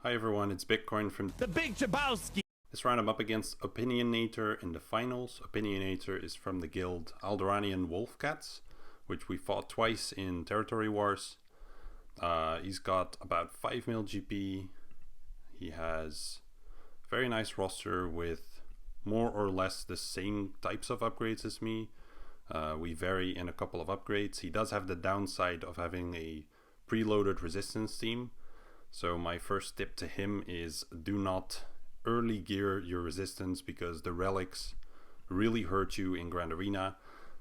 Hi everyone, it's Bitcoin from The Big Jabowski. This round I'm up against Opinionator in the finals. Opinionator is from the guild Aldoranian Wolfcats, which we fought twice in Territory Wars. He's got about 5 mil GP. He has a very nice roster with more or less the same types of upgrades as me. We vary in a couple of upgrades. He does have the downside of having a preloaded resistance team. So my first tip to him is do not early gear your resistance because the relics really hurt you in Grand Arena.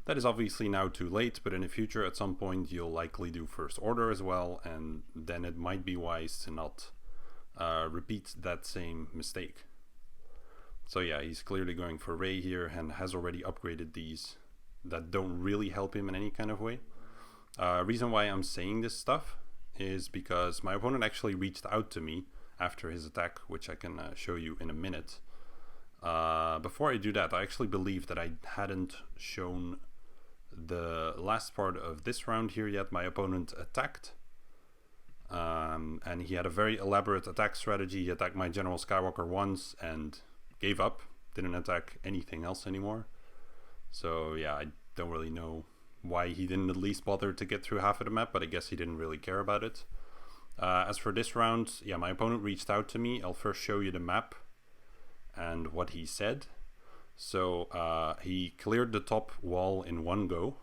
That is obviously now too late, but in the future at some point you'll likely do first order as well, and then it might be wise to not repeat that same mistake. So yeah, he's clearly going for Ray here and has already upgraded these that don't really help him in any kind of way. Reason why I'm saying this stuff is because my opponent actually reached out to me after his attack, which I can show you in a minute. Before I do that, I actually believe that I hadn't shown the last part of this round here yet. My opponent attacked, and he had a very elaborate attack strategy. He attacked my General Skywalker once and gave up, didn't attack anything else anymore. So yeah, I don't really know why he didn't at least bother to get through half of the map, but I guess he didn't really care about it. As for this round, yeah, my opponent reached out to me. I'll first show you the map and what he said. So he cleared the top wall in one go.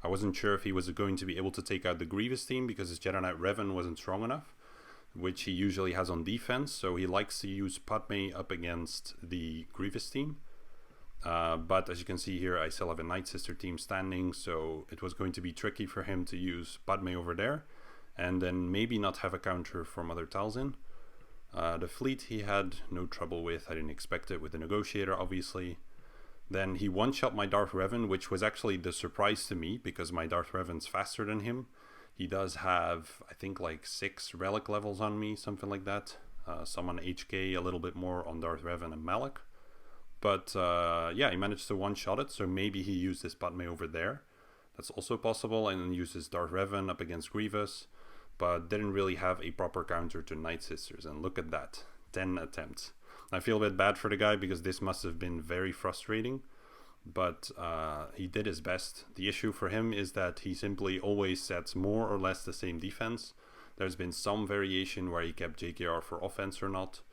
I wasn't sure if he was going to be able to take out the Grievous team because his Jedi Knight Revan wasn't strong enough, which he usually has on defense. So he likes to use Padme up against the Grievous team. But as you can see here, I still have a Night Sister team standing, so it was going to be tricky for him to use Padme over there, and then maybe not have a counter for Mother Talzin. The fleet he had no trouble with. I didn't expect it with the Negotiator, obviously. Then he one-shot my Darth Revan, which was actually the surprise to me, because my Darth Revan's faster than him. He does have, I think, like 6 relic levels on me, something like that. Some on HK, a little bit more on Darth Revan and Malak. But yeah, he managed to one-shot it, so maybe he used his Padme over there. That's also possible, and then uses Darth Revan up against Grievous, but didn't really have a proper counter to Night Sisters. And look at that, 10 attempts. I feel a bit bad for the guy because this must have been very frustrating, but he did his best. The issue for him is that he simply always sets more or less the same defense. There's been some variation where he kept JKR for offense or not.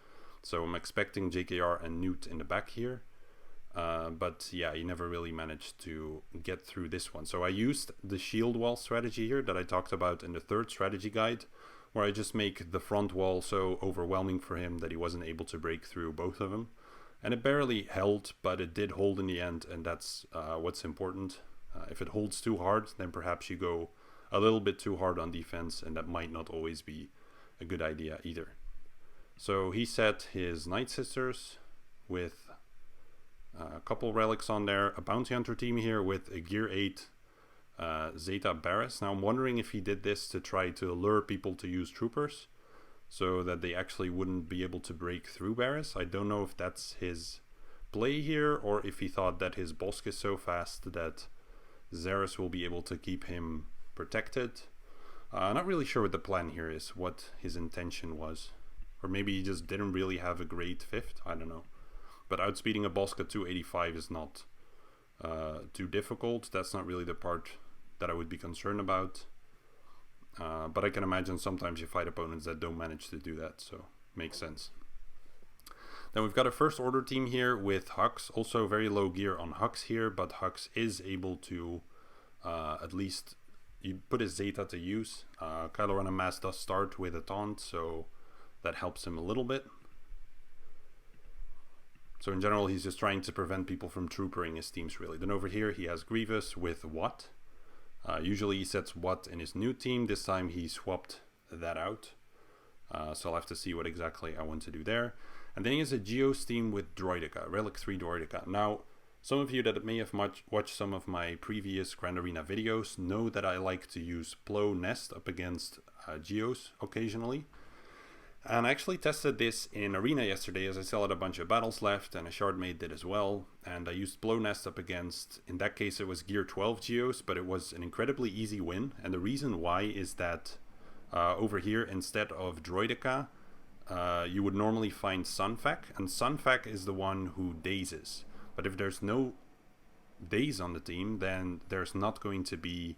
So I'm expecting JKR and Newt in the back here. But yeah, he never really managed to get through this one. So I used the shield wall strategy here that I talked about in the third strategy guide, where I just make the front wall so overwhelming for him that he wasn't able to break through both of them. And it barely held, but it did hold in the end, and that's what's important. If it holds too hard, then perhaps you go a little bit too hard on defense, and that might not always be a good idea either. So he set his Night Sisters with a couple relics on there, a Bounty Hunter team here with a Gear 8 Zeta Barris. Now I'm wondering if he did this to try to lure people to use Troopers so that they actually wouldn't be able to break through Barris. I don't know if that's his play here, or if he thought that his Bosk is so fast that Zaris will be able to keep him protected. Not really sure what the plan here is, what his intention was. Or maybe he just didn't really have a great fifth, I don't know. But outspeeding a Bosk at 285 is not too difficult. That's not really the part that I would be concerned about. But I can imagine sometimes you fight opponents that don't manage to do that, so makes sense. Then we've got a first order team here with Hux. Also very low gear on Hux here, but Hux is able to at least you put his Zeta to use. Kylo Ren and Mass does start with a taunt, so that helps him a little bit. So in general, he's just trying to prevent people from troopering his teams, really. Then over here, he has Grievous with Watt. Usually he sets Watt in his new team. This time he swapped that out. So I'll have to see what exactly I want to do there. And then he has a Geos team with Droideka, Relic 3 Droideka. Now, some of you that may have watched some of my previous Grand Arena videos know that I like to use Plo Nest up against Geos occasionally. And I actually tested this in Arena yesterday, as I still had a bunch of battles left, and a Shardmate did as well. And I used Blow Nest up against, in that case it was Gear 12 Geos, but it was an incredibly easy win. And the reason why is that over here, instead of Droideka, you would normally find Sunfac, and Sunfac is the one who dazes. But if there's no daze on the team, then there's not going to be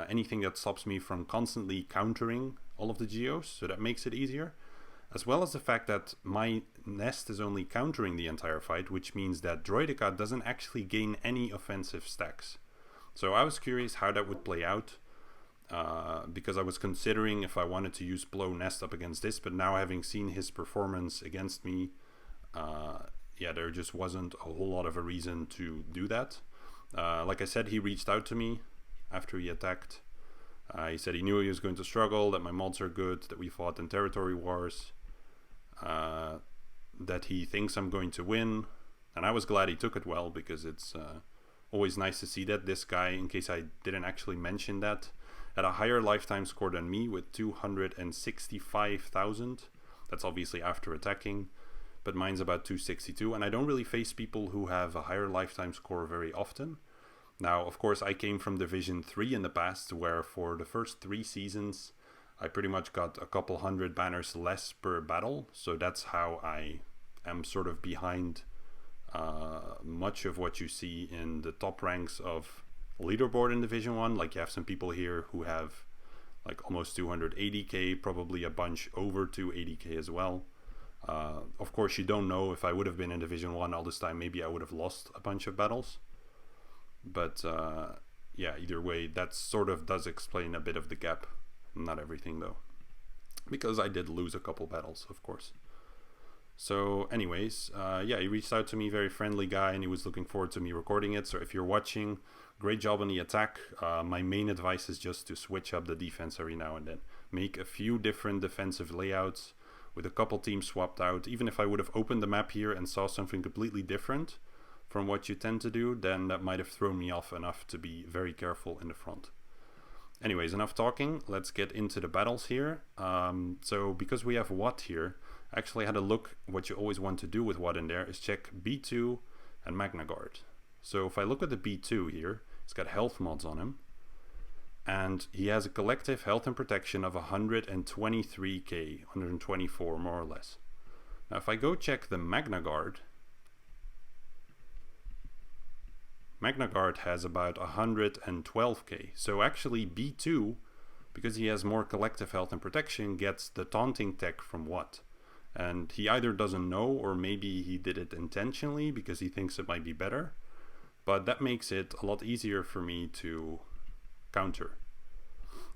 anything that stops me from constantly countering all of the geos, so that makes it easier. As well as the fact that my nest is only countering the entire fight, which means that Droidica doesn't actually gain any offensive stacks. So I was curious how that would play out, because I was considering if I wanted to use Blow Nest up against this, but now having seen his performance against me, there just wasn't a whole lot of a reason to do that. Like I said, he reached out to me after he attacked. He said he knew he was going to struggle, that my mods are good, that we fought in territory wars, that he thinks I'm going to win. And I was glad he took it well, because it's always nice to see that this guy, in case I didn't actually mention that, had a higher lifetime score than me with 265,000. That's obviously after attacking, but mine's about 262, and I don't really face people who have a higher lifetime score very often. Now, of course, I came from Division 3 in the past, where for the first 3 seasons, I pretty much got a couple hundred banners less per battle, so that's how I am sort of behind much of what you see in the top ranks of leaderboard in Division 1. Like, you have some people here who have like almost 280k, probably a bunch over 280k as well. Of course, you don't know. If I would have been in Division 1 all this time, maybe I would have lost a bunch of battles. But either way, that sort of does explain a bit of the gap. Not everything, though, because I did lose a couple battles, of course. So anyways, he reached out to me, very friendly guy, and he was looking forward to me recording it. So if you're watching, great job on the attack. My main advice is just to switch up the defense every now and then. Make a few different defensive layouts with a couple teams swapped out. Even if I would have opened the map here and saw something completely different from what you tend to do, then that might have thrown me off enough to be very careful in the front. Anyways, enough talking. Let's get into the battles here. So because we have Watt here, I actually had a look. What you always want to do with Watt in there is check B2 and Magna Guard. So if I look at the B2 here, it's got health mods on him, and he has a collective health and protection of 123k, 124 more or less. Now if I go check the Magna Guard has about 112k. So actually B2, because he has more collective health and protection, gets the taunting tech from Watt. And he either doesn't know, or maybe he did it intentionally because he thinks it might be better. But that makes it a lot easier for me to counter.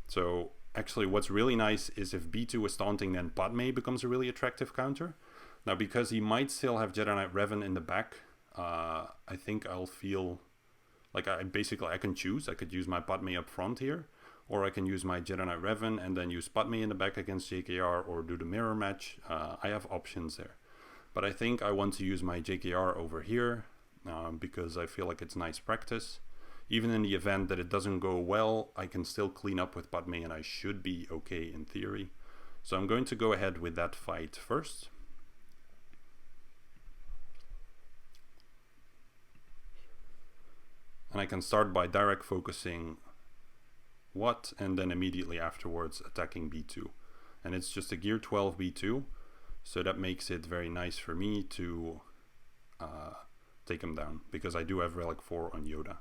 So actually what's really nice is if B2 is taunting, then Padme becomes a really attractive counter. Now because he might still have Jedi Knight Revan in the back, I think I'll feel like I can choose. I could use my Padme up front here, or I can use my Jedi Knight Revan and then use Padme in the back against JKR, or do the mirror match. I have options there. But I think I want to use my JKR over here, because I feel like it's nice practice. Even in the event that it doesn't go well, I can still clean up with Padme and I should be okay in theory. So I'm going to go ahead with that fight first. And I can start by direct focusing Watt, and then immediately afterwards attacking B2. And it's just a gear 12 B2, so that makes it very nice for me to take him down, because I do have Relic 4 on Yoda.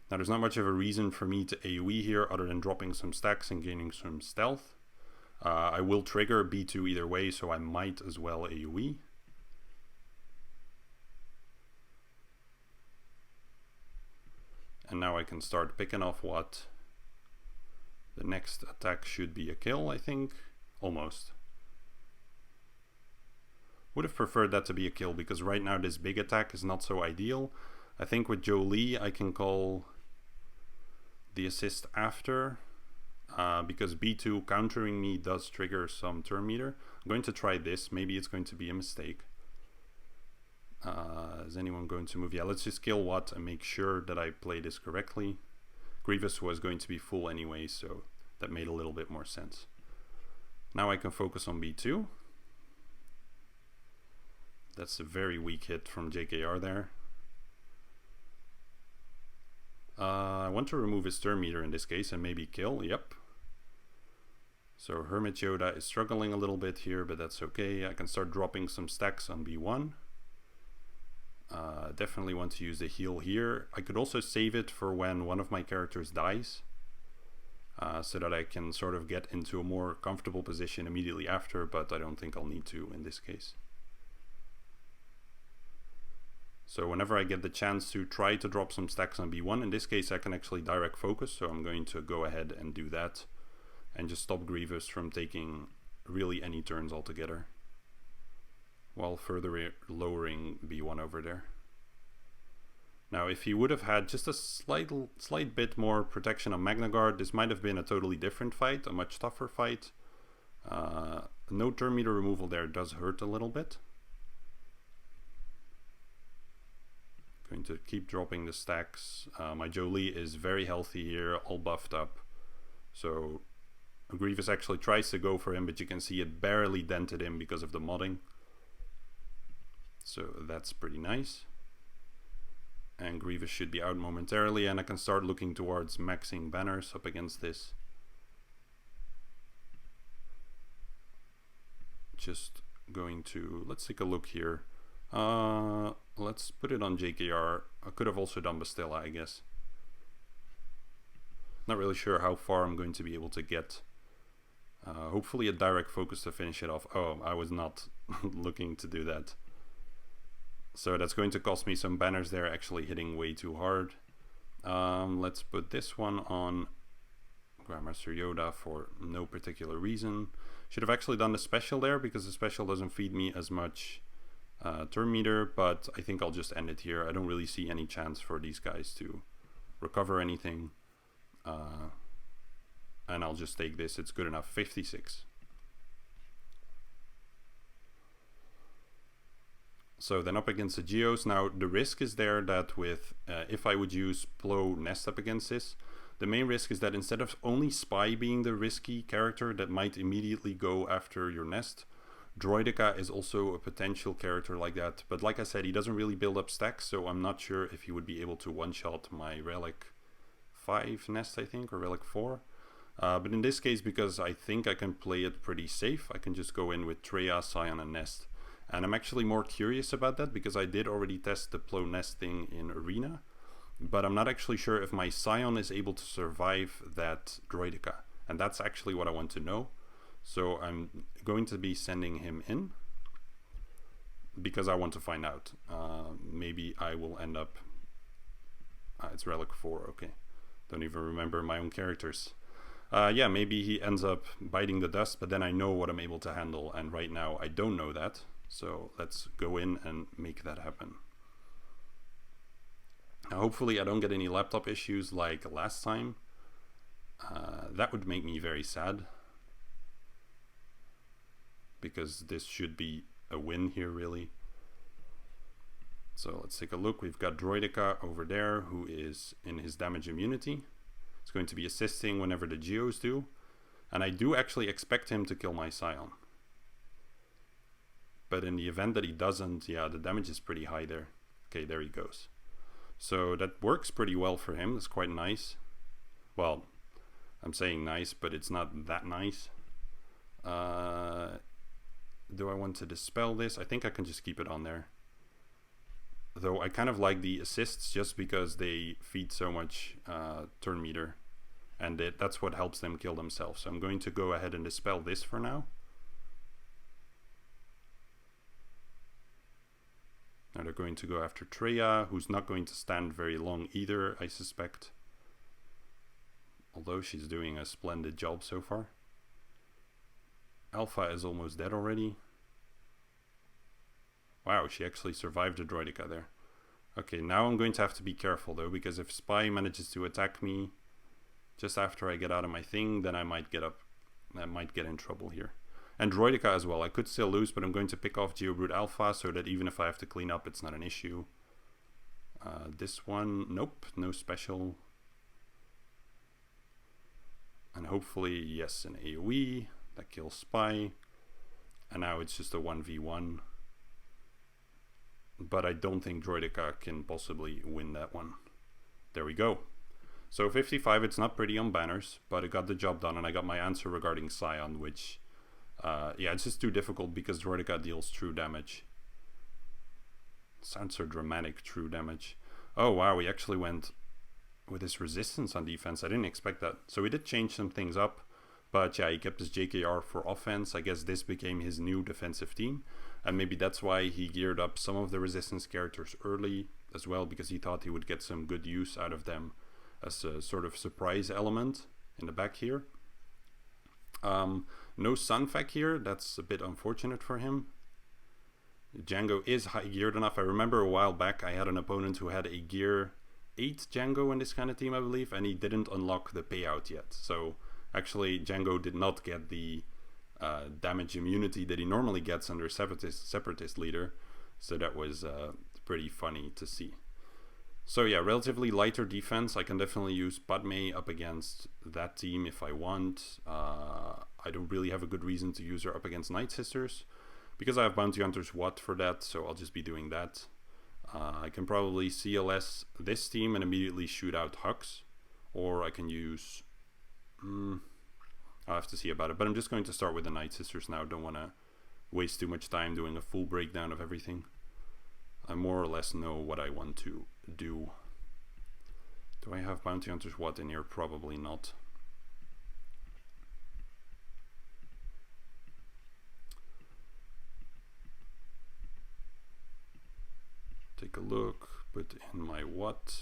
Now there's not much of a reason for me to AoE here other than dropping some stacks and gaining some stealth. I will trigger B2 either way, so I might as well AoE. And now I can start picking off Watt. The next attack should be a kill, I think. Almost. Would have preferred that to be a kill, because right now this big attack is not so ideal. I think with Jolie I can call the assist after, because B2 countering me does trigger some turn meter. I'm going to try this. Maybe it's going to be a mistake. Is anyone going to move? Yeah, let's just kill Watt and make sure that I play this correctly. Grievous was going to be full anyway, so that made a little bit more sense. Now I can focus on B2. That's a very weak hit from JKR there. I want to remove his turn meter in this case and maybe kill. Yep. So Hermit Yoda is struggling a little bit here, but that's okay. I can start dropping some stacks on B1. Definitely want to use the heal here. I could also save it for when one of my characters dies, so that I can sort of get into a more comfortable position immediately after, but I don't think I'll need to in this case. So whenever I get the chance to try to drop some stacks on B1, in this case I can actually direct focus, so I'm going to go ahead and do that and just stop Grievous from taking really any turns altogether, while further lowering B1 over there. Now if he would have had just a slight bit more protection on Magna Guard, this might have been a totally different fight, a much tougher fight. No turn meter removal there does hurt a little bit. Going to keep dropping the stacks. My Jolie is very healthy here, all buffed up. So Grievous actually tries to go for him, but you can see it barely dented him because of the modding. So that's pretty nice. And Grievous should be out momentarily, and I can start looking towards maxing banners up against this. Just going to, let's take a look here. Let's put it on JKR. I could have also done Bastilla, I guess. Not really sure how far I'm going to be able to get. Hopefully a direct focus to finish it off. Oh, I was not looking to do that. So that's going to cost me some banners there, actually hitting way too hard. Let's put this one on Grandmaster Yoda for no particular reason. Should have actually done the special there, because the special doesn't feed me as much turn meter, but I think I'll just end it here. I don't really see any chance for these guys to recover anything. And I'll just take this, it's good enough. 56. So then up against the Geos. Now the risk is there that with, if I would use Plo Nest up against this, the main risk is that instead of only Spy being the risky character that might immediately go after your Nest, Droidica is also a potential character like that. But like I said, he doesn't really build up stacks, so I'm not sure if he would be able to one-shot my Relic 5 Nest, I think, or Relic 4. But in this case, because I think I can play it pretty safe, I can just go in with Traya, Scion, and Nest. And I'm actually more curious about that, because I did already test the Plo Nest thing in Arena, but I'm not actually sure if my Scion is able to survive that Droidica. And that's actually what I want to know. So I'm going to be sending him in, because I want to find out. Maybe I will end up... it's Relic 4, okay. Don't even remember my own characters. Yeah, maybe he ends up biting the dust, but then I know what I'm able to handle, and right now I don't know that. So let's go in and make that happen. Now hopefully I don't get any laptop issues like last time. That would make me very sad, because this should be a win here, really. So let's take a look. We've got Droidica over there, who is in his damage immunity. It's going to be assisting whenever the Geos do. And I do actually expect him to kill my Scion. But in the event that he doesn't, yeah, the damage is pretty high there. Okay, there he goes. So that works pretty well for him. That's quite nice. Well, I'm saying nice, but it's not that nice. Do I want to dispel this? I think I can just keep it on there. Though I kind of like the assists just because they feed so much turn meter. And that's what helps them kill themselves. So I'm going to go ahead and dispel this for now. Now they're going to go after Traya, who's not going to stand very long either, I suspect. Although she's doing a splendid job so far. Alpha is almost dead already. Wow, she actually survived the Droidica there. Okay, now I'm going to have to be careful though, because if Spy manages to attack me just after I get out of my thing, then I might get in trouble here. And Droidica as well. I could still lose, but I'm going to pick off Geobrute Alpha so that even if I have to clean up, it's not an issue. This one, nope, no special. And hopefully, yes, an AoE that kills Spy. And now it's just a 1v1. But I don't think Droidica can possibly win that one. There we go. So 55, it's not pretty on banners, but it got the job done, and I got my answer regarding Scion, which, yeah, it's just too difficult because Droidica deals true damage. Sounds so dramatic, true damage. Oh wow, we actually went with his resistance on defense. I didn't expect that. So we did change some things up, but yeah, he kept his JKR for offense. I guess this became his new defensive team, and maybe that's why he geared up some of the resistance characters early as well, because he thought he would get some good use out of them as a sort of surprise element in the back here. No Sunfac here, that's a bit unfortunate for him. Django is high geared enough. I remember a while back I had an opponent who had a gear 8 Django in this kind of team, I believe, and he didn't unlock the payout yet. So actually Django did not get the damage immunity that he normally gets under Separatist leader. So that was pretty funny to see. So yeah, relatively lighter defense. I can definitely use Padme up against that team if I want. I don't really have a good reason to use her up against Night Sisters, because I have Bounty Hunter's Watt for that, so I'll just be doing that. I can probably CLS this team and immediately shoot out Hux, or I can use... I'll have to see about it, but I'm just going to start with the Night Sisters now. Don't want to waste too much time doing a full breakdown of everything. I more or less know what I want to do. Do I have Bounty Hunter's Watt in here? Probably not. Take a look, put in my Watt.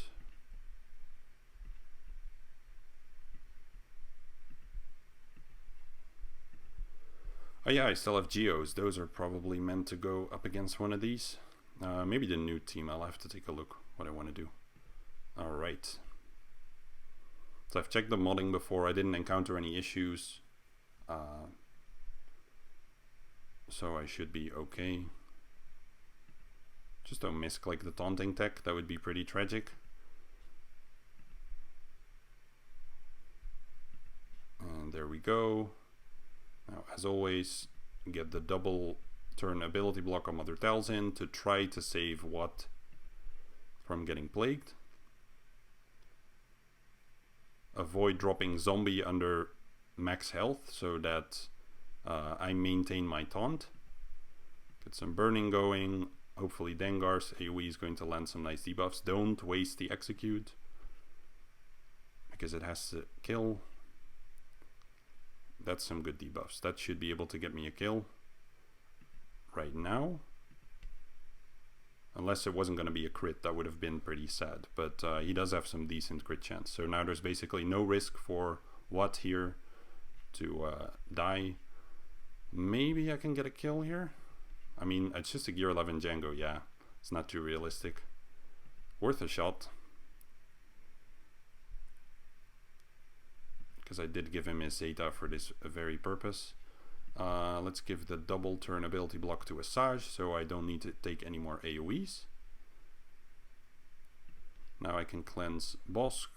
Oh yeah, I still have Geos. Those are probably meant to go up against one of these. Maybe the new team. I'll have to take a look what I want to do. Alright. So I've checked the modding before. I didn't encounter any issues. So I should be okay. Just don't misclick the taunting tech. That would be pretty tragic. And there we go. Now, as always, get the double turn ability block on Mother Talzin to try to save Watt from getting plagued. Avoid dropping zombie under max health so that I maintain my taunt. Get some burning going. Hopefully Dengar's AoE is going to land some nice debuffs. Don't waste the execute, because it has to kill. That's some good debuffs. That should be able to get me a kill right now. Unless it wasn't going to be a crit, that would have been pretty sad. But he does have some decent crit chance. So now there's basically no risk for Watt here to die. Maybe I can get a kill here. I mean, it's just a gear 11 Django, yeah. It's not too realistic. Worth a shot. Because I did give him his Zeta for this very purpose. Let's give the double turn ability block to Asajj, so I don't need to take any more AoEs. Now I can cleanse Bosk.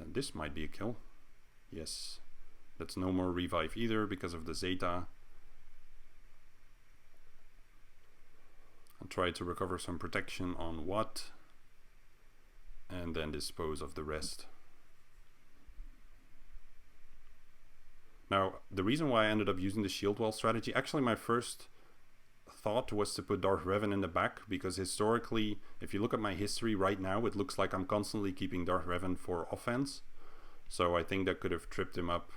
This might be a kill. Yes. That's no more revive either because of the Zeta. I'll try to recover some protection on Watt, and then dispose of the rest. Now, the reason why I ended up using the shield wall strategy, actually my first thought was to put Darth Revan in the back, because historically, if you look at my history right now, it looks like I'm constantly keeping Darth Revan for offense. So I think that could have tripped him up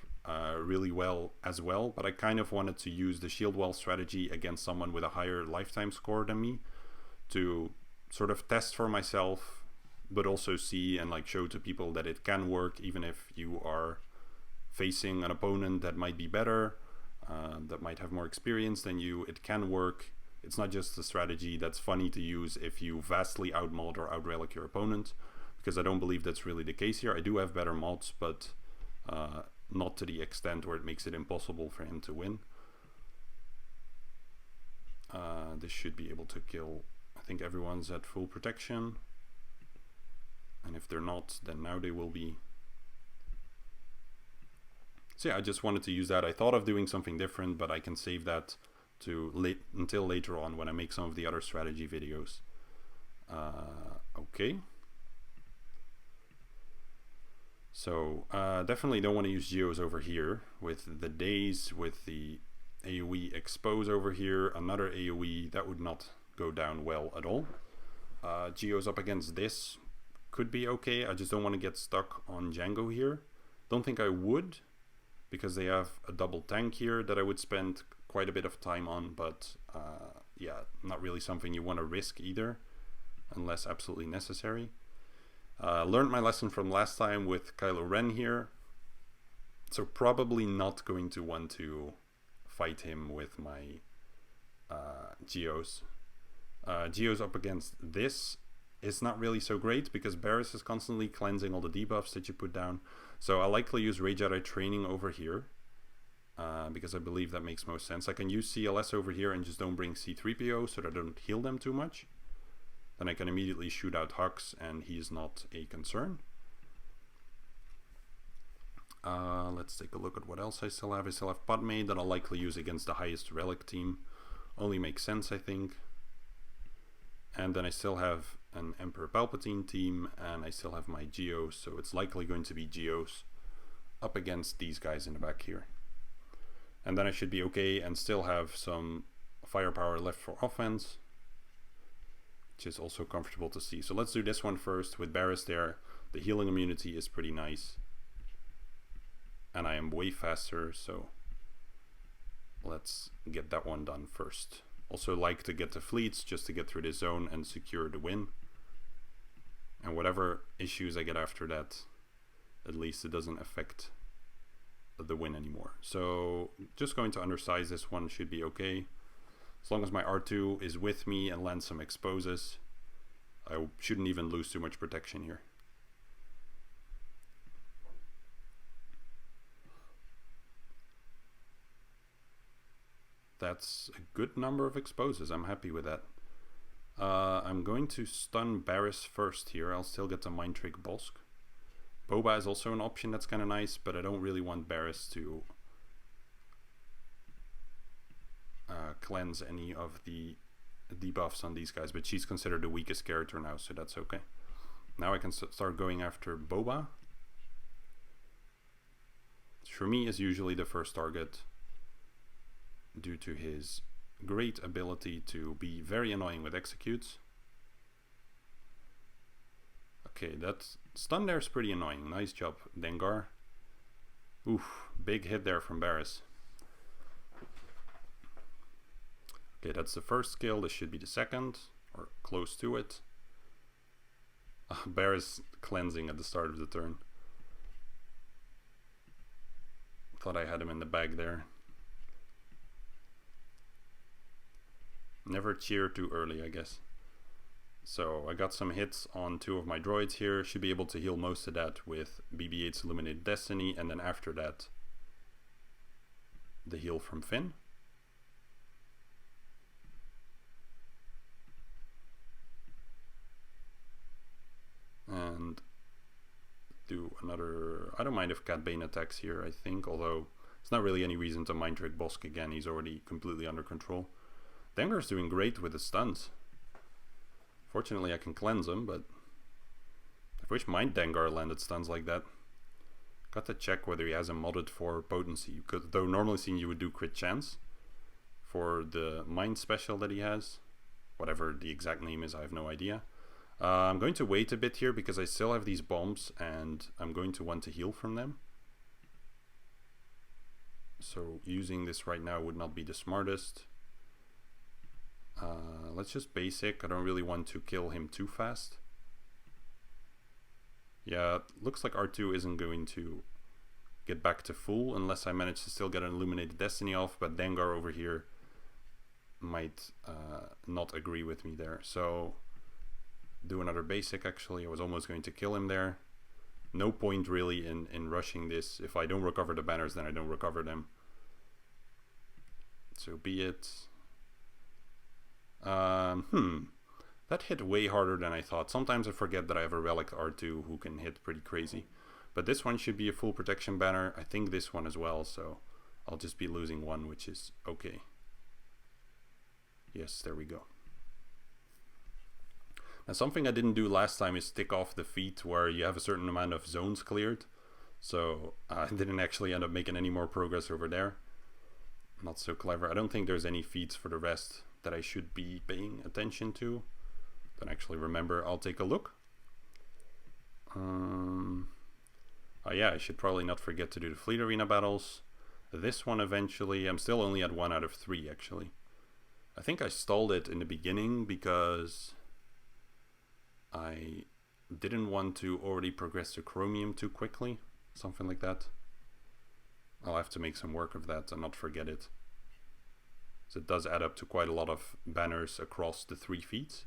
really well as well, but I kind of wanted to use the shield wall strategy against someone with a higher lifetime score than me to sort of test for myself, but also see and like show to people that it can work even if you are facing an opponent that might be better, that might have more experience than you. It can work. It's not just a strategy that's funny to use if you vastly outmod or outrelic your opponent, because I don't believe that's really the case here. I do have better mods, but not to the extent where it makes it impossible for him to win. This should be able to kill. I think everyone's at full protection, and if they're not, then now they will be. So yeah, I just wanted to use that. I thought of doing something different, but I can save that to until later on when I make some of the other strategy videos. Okay. So definitely don't want to use Geos over here with the days, with the AoE expose over here, another AoE, that would not go down well at all. Geos up against this could be okay. I just don't want to get stuck on Django here. Don't think I would, because they have a double tank here that I would spend quite a bit of time on, but yeah, not really something you want to risk either, unless absolutely necessary. Learned my lesson from last time with Kylo Ren here, so probably not going to want to fight him with my Geos. Geos up against this is not really so great because Barris is constantly cleansing all the debuffs that you put down. So I'll likely use Rey Jedi Training over here because I believe that makes most sense. I can use CLS over here and just don't bring C-3PO so that I don't heal them too much. Then I can immediately shoot out Hux and he's not a concern. Let's take a look at what else I still have. I still have Padme that I'll likely use against the highest relic team. Only makes sense, I think. And then I still have an Emperor Palpatine team, and I still have my Geos, so it's likely going to be Geos up against these guys in the back here. And then I should be okay and still have some firepower left for offense, which is also comfortable to see. So let's do this one first with Barris there. The healing immunity is pretty nice. And I am way faster, so let's get that one done first. Also like to get the fleets just to get through this zone and secure the win. And whatever issues I get after that, at least it doesn't affect the win anymore. So just going to undersize this one, should be okay. As long as my R2 is with me and lands some exposes, I shouldn't even lose too much protection here. That's a good number of exposes. I'm happy with that. I'm going to stun Barris first here. I'll still get the Mind Trick Bosk. Boba is also an option that's kind of nice, but I don't really want Barris to cleanse any of the debuffs on these guys, but she's considered the weakest character now, so that's okay. Now I can start going after Boba. Shmi is usually the first target, due to his great ability to be very annoying with executes. Okay, that stun there is pretty annoying. Nice job, Dengar. Oof, big hit there from Barris. Okay, that's the first skill. This should be the second, or close to it. Barris cleansing at the start of the turn. Thought I had him in the bag there. Never cheer too early, I guess. So I got some hits on 2 of my droids here. Should be able to heal most of that with BB-8's Illuminated Destiny, and then after that, the heal from Finn. And do another... I don't mind if Cat Bane attacks here, I think, although it's not really any reason to Mind Trick Bosk again. He's already completely under control. Dengar's doing great with the stuns. Fortunately, I can cleanse him, but I wish my Dengar landed stuns like that. Got to check whether he has him modded for potency, because though normally seeing you would do crit chance for the mind special that he has. Whatever the exact name is, I have no idea. I'm going to wait a bit here because I still have these bombs and I'm going to want to heal from them. So using this right now would not be the smartest. Let's just basic. I don't really want to kill him too fast. Yeah, looks like R2 isn't going to get back to full unless I manage to still get an Illuminated Destiny off, but Dengar over here might not agree with me there. So do another basic actually. I was almost going to kill him there. No point really in rushing this. If I don't recover the banners, then I don't recover them. So be it. That hit way harder than I thought. Sometimes I forget that I have a Relic R2 who can hit pretty crazy. But this one should be a full protection banner. I think this one as well, so I'll just be losing one, which is okay. Yes, there we go. Now something I didn't do last time is tick off the feat where you have a certain amount of zones cleared. So I didn't actually end up making any more progress over there. Not so clever. I don't think there's any feats for the rest that I should be paying attention to. Don't actually remember. I'll take a look. Oh yeah, I should probably not forget to do the Fleet Arena battles. This one eventually, I'm still only at 1 out of 3 actually. I think I stalled it in the beginning because I didn't want to already progress to Chromium too quickly. Something like that. I'll have to make some work of that and not forget it. So it does add up to quite a lot of banners across the 3 feats.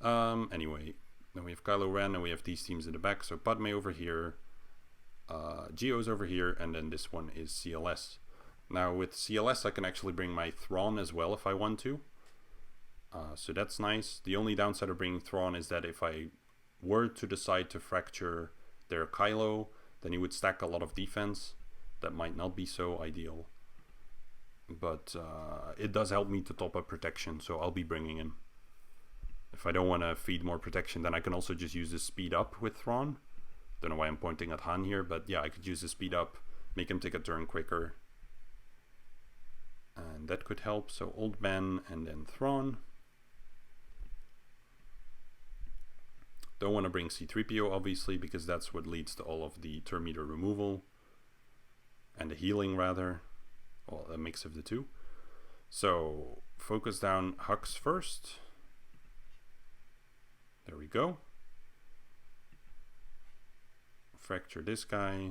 Anyway, then we have Kylo Ren and we have these teams in the back. So Padme over here, Geo's over here, and then this one is CLS. Now with CLS I can actually bring my Thrawn as well if I want to. So that's nice. The only downside of bringing Thrawn is that if I were to decide to fracture their Kylo, then he would stack a lot of defense. That might not be so ideal. But it does help me to top up protection, so I'll be bringing him. If I don't want to feed more protection, then I can also just use the speed up with Thrawn. Don't know why I'm pointing at Han here, but yeah, I could use the speed up, make him take a turn quicker. And that could help. So Old Ben and then Thrawn. Don't want to bring C-3PO obviously, because that's what leads to all of the turn meter removal. And the healing rather. Well, a mix of the two. So focus down Hux first. There we go. Fracture this guy.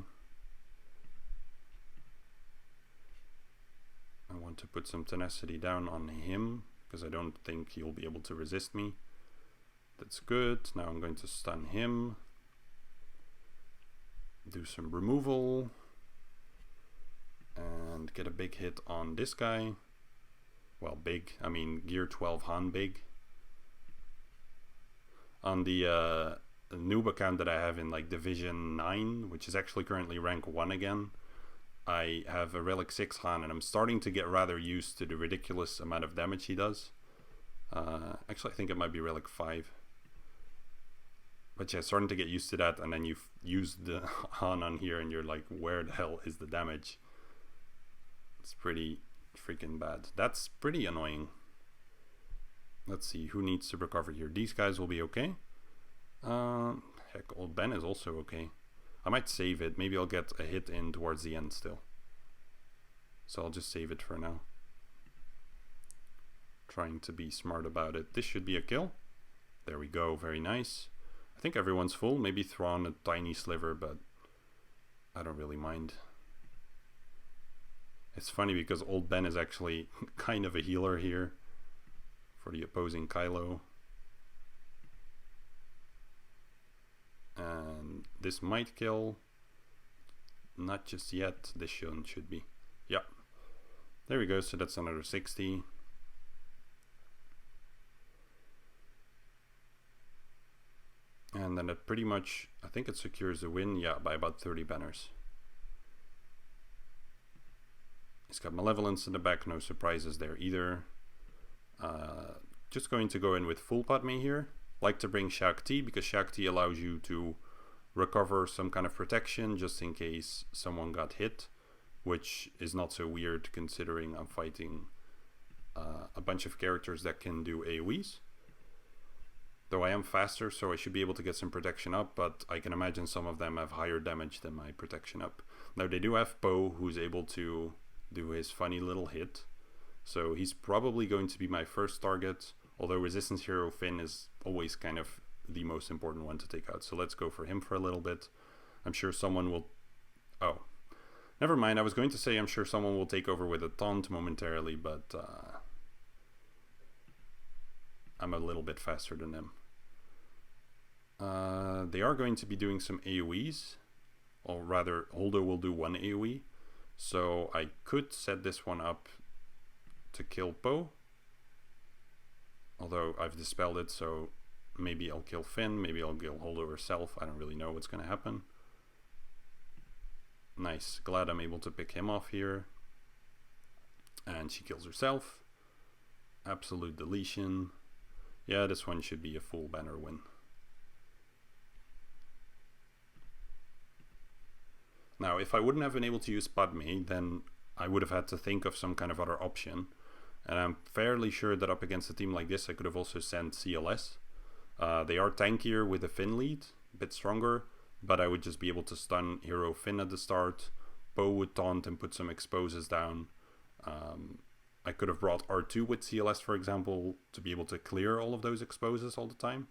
I want to put some tenacity down on him because I don't think he'll be able to resist me. That's good. Now I'm going to stun him. Do some removal. And get a big hit on this guy. Well, big. I mean, Gear 12 Han big. On the noob account that I have in like Division 9, which is actually currently rank 1 again, I have a Relic 6 Han, and I'm starting to get rather used to the ridiculous amount of damage he does. Actually, I think it might be Relic 5. But yeah, starting to get used to that, and then you've used the Han on here, and you're like, where the hell is the damage? It's pretty freaking bad. That's pretty annoying. Let's see, who needs to recover here? These guys will be okay. Heck, Old Ben is also okay. I might save it. Maybe I'll get a hit in towards the end still. So I'll just save it for now. Trying to be smart about it. This should be a kill. There we go, very nice. I think everyone's full. Maybe Thrawn a tiny sliver, but I don't really mind. It's funny because Old Ben is actually kind of a healer here for the opposing Kylo. And this might kill. Not just yet. This should be. Yeah. There we go. So that's another 60. And then it pretty much, I think it secures the win. Yeah, by about 30 banners. He's got Malevolence in the back. No surprises there either. Just going to go in with full Padme here. Like to bring Shakti because Shakti allows you to recover some kind of protection just in case someone got hit, which is not so weird considering I'm fighting a bunch of characters that can do AoEs. Though I am faster, so I should be able to get some protection up, but I can imagine some of them have higher damage than my protection up. Now they do have Poe, who's able to do his funny little hit, so he's probably going to be my first target. Although Resistance Hero Finn is always kind of the most important one to take out. So let's go for him for a little bit. I'm sure someone will... Oh. Never mind, I was going to say I'm sure someone will take over with a taunt momentarily, but I'm a little bit faster than them. They are going to be doing some AoEs. Or rather, Holdo will do one AoE. So I could set this one up to kill Poe. Although I've dispelled it, so maybe I'll kill Finn, maybe I'll kill Holdo herself. I don't really know what's going to happen. Nice. Glad I'm able to pick him off here. And she kills herself. Absolute deletion. Yeah, this one should be a full banner win. Now, if I wouldn't have been able to use Padme, then I would have had to think of some kind of other option. And I'm fairly sure that up against a team like this, I could have also sent CLS. They are tankier with a Finn lead, a bit stronger, but I would just be able to stun Hero Finn at the start. Poe would taunt and put some exposes down. I could have brought R2 with CLS, for example, to be able to clear all of those exposes all the time.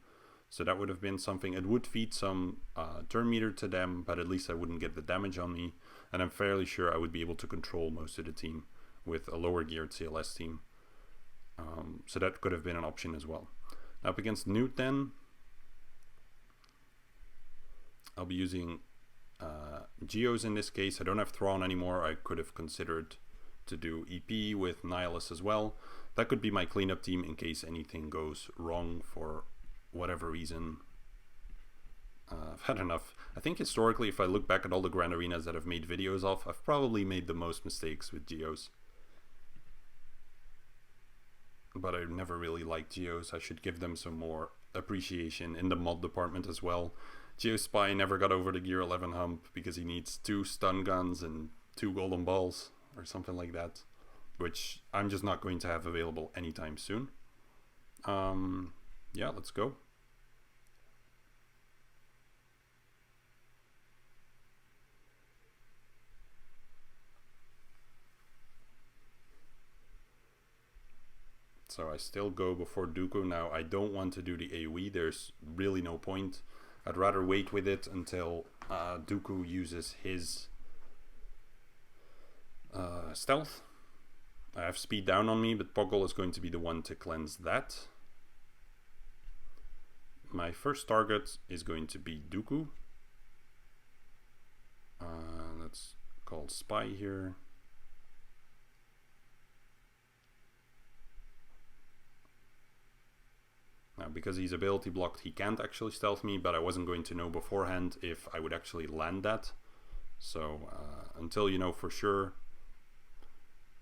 So that would have been something. It would feed some turn meter to them, but at least I wouldn't get the damage on me. And I'm fairly sure I would be able to control most of the team with a lower geared CLS team. So that could have been an option as well. Up against Newt then, I'll be using Geos in this case. I don't have Thrawn anymore. I could have considered to do EP with Nihilus as well. That could be my cleanup team in case anything goes wrong for whatever reason. I've had enough. I think historically, if I look back at all the Grand Arenas that I've made videos of, I've probably made the most mistakes with Geos. But I never really liked Geos. I should give them some more appreciation in the mod department as well. Geospy never got over the Gear 11 hump because he needs 2 stun guns and 2 golden balls or something like that, which I'm just not going to have available anytime soon. Yeah, let's go. So I still go before Dooku. Now I don't want to do the AoE. There's really no point. I'd rather wait with it until Dooku uses his stealth. I have speed down on me, but Poggle is going to be the one to cleanse that. My first target is going to be Dooku. Let's call Spy here. Now, because he's ability blocked, he can't actually stealth me, but I wasn't going to know beforehand if I would actually land that. So until you know for sure,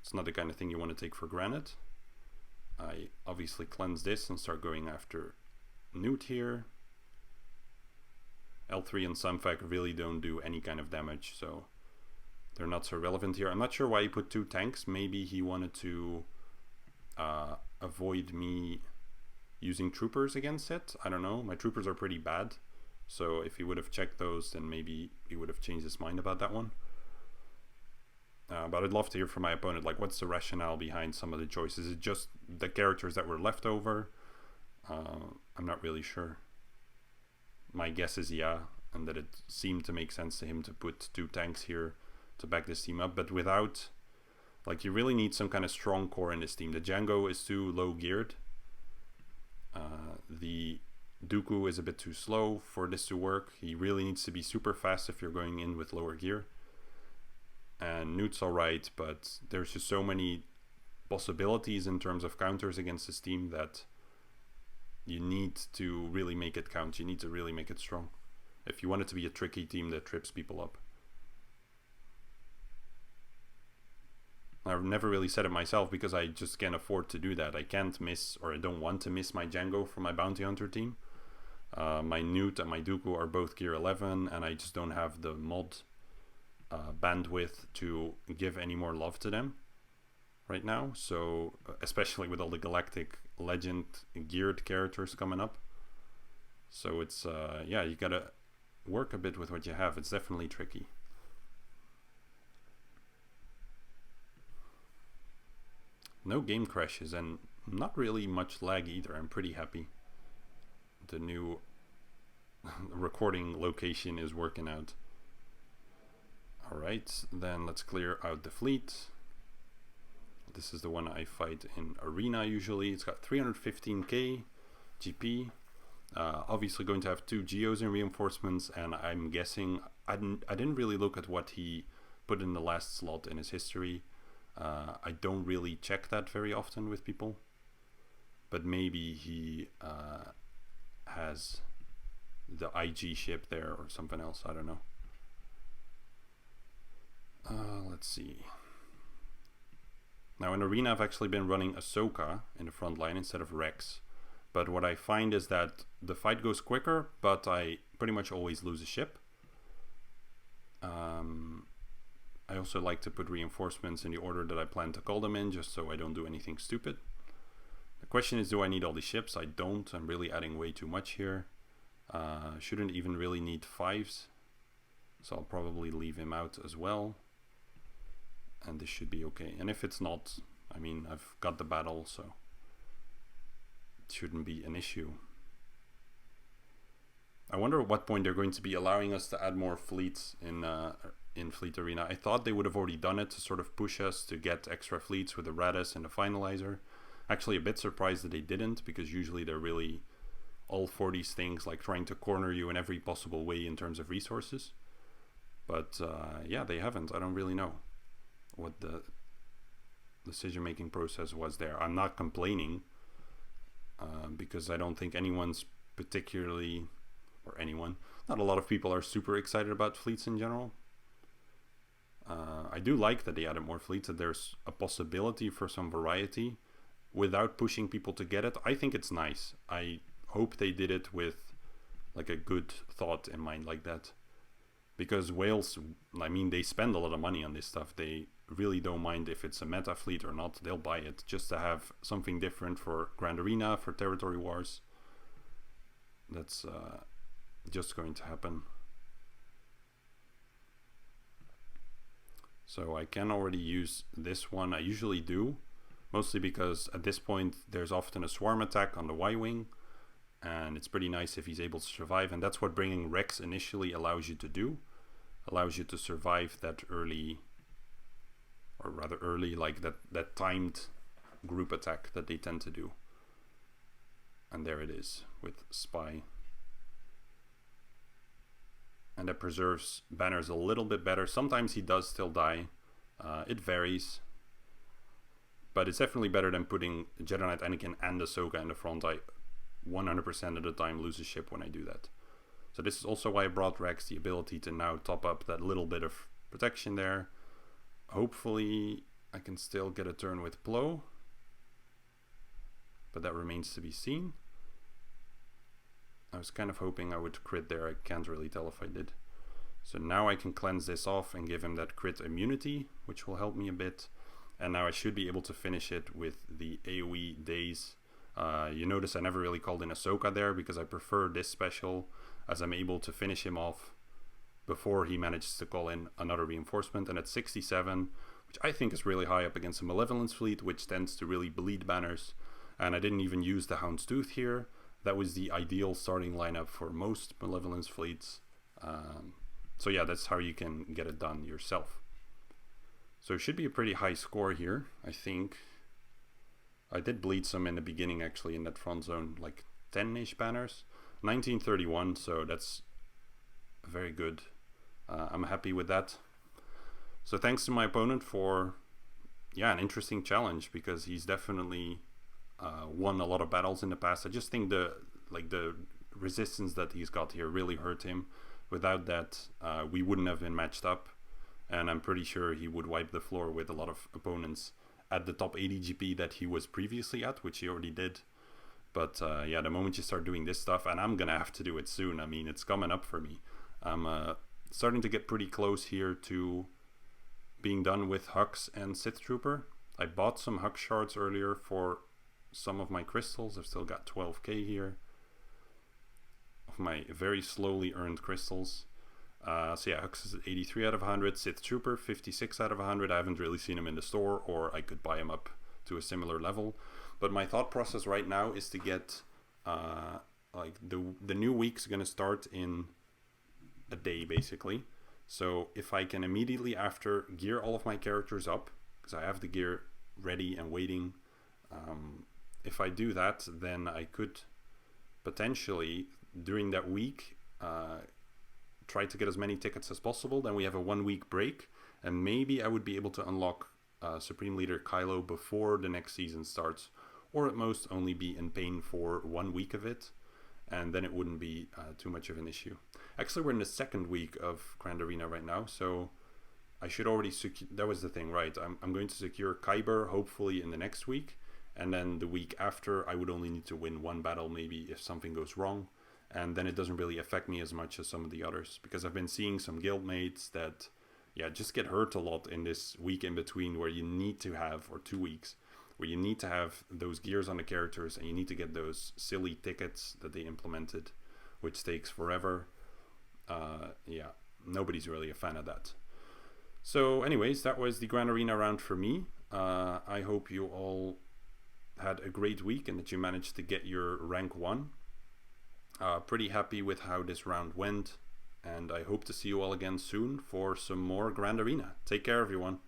it's not the kind of thing you want to take for granted. I obviously cleanse this and start going after Newt here. L3 and Samphak really don't do any kind of damage, so they're not so relevant here. I'm not sure why he put 2 tanks. Maybe he wanted to avoid me using troopers against it. I don't know. My troopers are pretty bad, so if he would have checked those, then maybe he would have changed his mind about that one. But I'd love to hear from my opponent, like, what's the rationale behind some of the choices? Is it just the characters that were left over? I'm not really sure. My guess is yeah, and that it seemed to make sense to him to put 2 tanks here to back this team up, but without, like, you really need some kind of strong core in this team. The Django is too low geared. The Dooku is a bit too slow for this to work. He really needs to be super fast if you're going in with lower gear. And Newt's alright, but there's just so many possibilities in terms of counters against this team that you need to really make it count. You need to really make it strong if you want it to be a tricky team that trips people up. I've never really said it myself because I just can't afford to do that. I can't miss, or I don't want to miss, my Django for my Bounty Hunter team. My Newt and my Dooku are both Gear 11, and I just don't have the mod bandwidth to give any more love to them right now. So, especially with all the Galactic Legend geared characters coming up. So it's, yeah, you gotta work a bit with what you have. It's definitely tricky. No game crashes and not really much lag either. I'm pretty happy. The new recording location is working out. Alright, then let's clear out the fleet. This is the one I fight in Arena usually. It's got 315k GP. Obviously going to have 2 Geos in reinforcements, and I'm guessing, I didn't really look at what he put in the last slot in his history. I don't really check that very often with people, but maybe he has the IG ship there or something else. I don't know. Let's see. Now in Arena I've actually been running Ahsoka in the front line instead of Rex, but what I find is that the fight goes quicker, but I pretty much always lose a ship. I also like to put reinforcements in the order that I plan to call them in, just so I don't do anything stupid. The question is, do I need all these ships? I don't. I'm really adding way too much here. Shouldn't even really need 5s. So I'll probably leave him out as well. And this should be okay. And if it's not, I mean, I've got the battle, so it shouldn't be an issue. I wonder at what point they're going to be allowing us to add more fleets in Fleet Arena. I thought they would have already done it to sort of push us to get extra fleets with the Radis and the Finalizer. Actually a bit surprised that they didn't, because usually they're really all for these things, like trying to corner you in every possible way in terms of resources. But yeah, they haven't. I don't really know what the decision-making process was there. I'm not complaining because I don't think anyone's particularly, or anyone, not a lot of people are super excited about fleets in general. I do like that they added more fleets, that there's a possibility for some variety without pushing people to get it. I think it's nice. I hope they did it with like a good thought in mind like that. Because whales, I mean, they spend a lot of money on this stuff. They really don't mind if it's a meta fleet or not. They'll buy it just to have something different for Grand Arena, for Territory Wars. That's just going to happen. So I can already use this one. I usually do, mostly because at this point there's often a swarm attack on the Y-wing, and it's pretty nice if he's able to survive, and that's what bringing Rex initially allows you to do. Allows you to survive that early, or rather early, like that timed group attack that they tend to do. And there it is with Spy. And that preserves banners a little bit better. Sometimes he does still die. It varies. But it's definitely better than putting Jedi Knight Anakin and Ahsoka in the front. I 100% of the time lose a ship when I do that. So this is also why I brought Rex, the ability to now top up that little bit of protection there. Hopefully I can still get a turn with Plo, but that remains to be seen. I was kind of hoping I would crit there. I can't really tell if I did. So now I can cleanse this off and give him that crit immunity, which will help me a bit. And now I should be able to finish it with the AoE days. You notice I never really called in Ahsoka there because I prefer this special, as I'm able to finish him off before he manages to call in another reinforcement. And at 67, which I think is really high up against a Malevolence fleet, which tends to really bleed banners. And I didn't even use the Houndstooth here. That was the ideal starting lineup for most Malevolence fleets. So yeah, that's how you can get it done yourself. So it should be a pretty high score here, I think. I did bleed some in the beginning actually in that front zone, like 10-ish banners. 1931, so that's very good. I'm happy with that. So thanks to my opponent for an interesting challenge, because he's definitely won a lot of battles in the past. I just think the resistance that he's got here really hurt him. Without that, we wouldn't have been matched up, and I'm pretty sure he would wipe the floor with a lot of opponents at the top 80 GP that he was previously at, which he already did. But yeah, the moment you start doing this stuff, and I'm gonna have to do it soon, I mean, it's coming up for me. I'm starting to get pretty close here to being done with Hux and Sith Trooper. I bought some Hux shards earlier for some of my crystals. I've still got 12k here of my very slowly earned crystals. So yeah, Hux is 83 out of 100, Sith Trooper 56 out of 100. I haven't really seen him in the store, or I could buy him up to a similar level. But my thought process right now is to get like the new week's gonna start in a day basically. So if I can immediately after gear all of my characters up, because I have the gear ready and waiting, if I do that, then I could potentially during that week try to get as many tickets as possible. Then we have a 1 week break, and maybe I would be able to unlock Supreme Leader Kylo before the next season starts, or at most only be in pain for 1 week of it, and then it wouldn't be too much of an issue. Actually, we're in the second week of Grand Arena right now, so I should already secure. That was the thing, right? I'm going to secure Kyber hopefully in the next week, and then the week after I would only need to win one battle maybe if something goes wrong, and then it doesn't really affect me as much as some of the others, because I've been seeing some guildmates that just get hurt a lot in this week in between where you need to have, or 2 weeks, where you need to have those gears on the characters and you need to get those silly tickets that they implemented, which takes forever. Nobody's really a fan of that. So anyways, that was the Grand Arena round for me. I hope you all had a great week and that you managed to get your rank 1. Pretty happy with how this round went, and I hope to see you all again soon for some more Grand Arena. Take care, everyone.